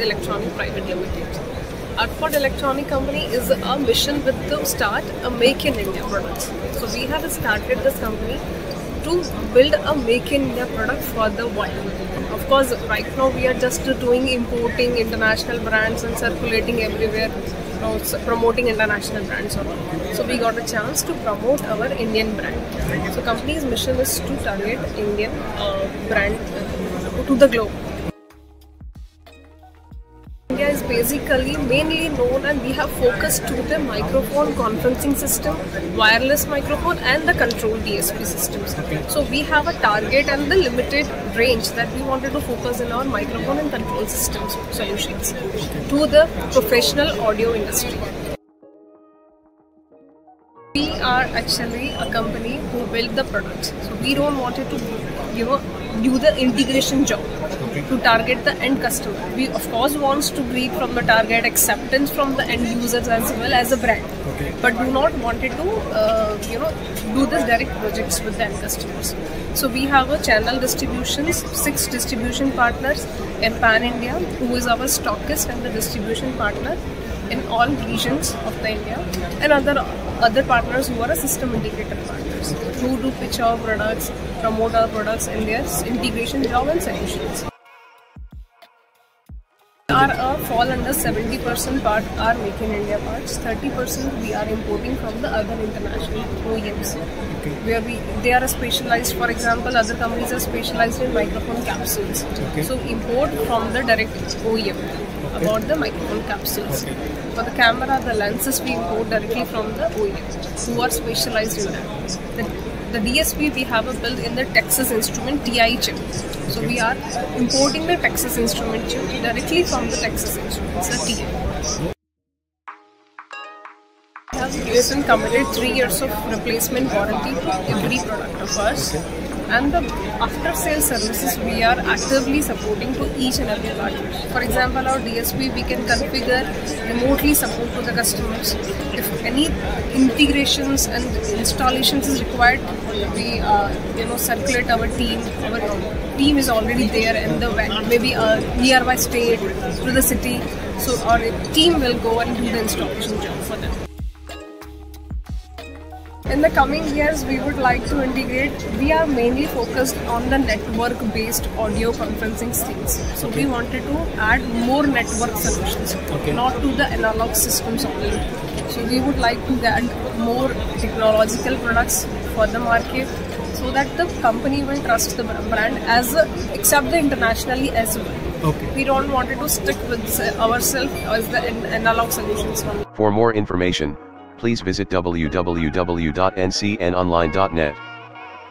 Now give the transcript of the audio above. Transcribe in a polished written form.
Electronic Private Limited. Artford Electronic Company is a mission with to start a Make in India products. So we have started this company to build a Make in India product for the world. Of course, right now we are just doing importing international brands and circulating everywhere, promoting international brands or all. So we got a chance to promote our Indian brand. So company's mission is to target Indian brand to the globe. India is basically mainly known, and we have focused to the microphone conferencing system, wireless microphone and the control DSP systems. So we have a target and the limited range that we wanted to focus in our microphone and control systems solutions to the professional audio industry. We are actually a company who build the products. So we don't want it to do the integration job to target the end customer. We of course wants to breed from the target acceptance from the end users as well as a brand, but do not want it to do this direct projects with the end customers. So we have a channel distributions, 6 distribution partners in Pan India, who is our stockist and the distribution partner in all regions of the India, and other partners who are a system integrator partners who do pitch our products, promote our products in their integration job and solutions. Our fall under 70% part are Make in India parts, 30% we are importing from the other international OEMs, where they are specialized. For example, other companies are specialized in microphone capsules. So import from the direct OEM about the microphone capsules. For the camera, the lenses we import directly from the OEM who are specialized in that. The DSP we have a built in the Texas Instrument TI chip. So we are importing the Texas Instrument chip directly from the Texas Instruments, the TI. We have given and committed 3 years of replacement warranty to every product of ours. And the after sales services we are actively supporting to each and every partner. For example, our DSP we can configure remotely support to the customers. If any integrations and installations is required, we circulate our team. Our team is already there in the maybe a nearby state to the city. So our team will go and do the installation job for them. In the coming years, we would like to integrate. We are mainly focused on the network-based audio conferencing things. So we wanted to add more network solutions, not to the analog systems only. So we would like to add more technological products for the market, so that the company will trust the brand accept the internationally as well. We don't want to stick with ourselves as the analog solutions only. For more information, please visit www.ncnonline.net.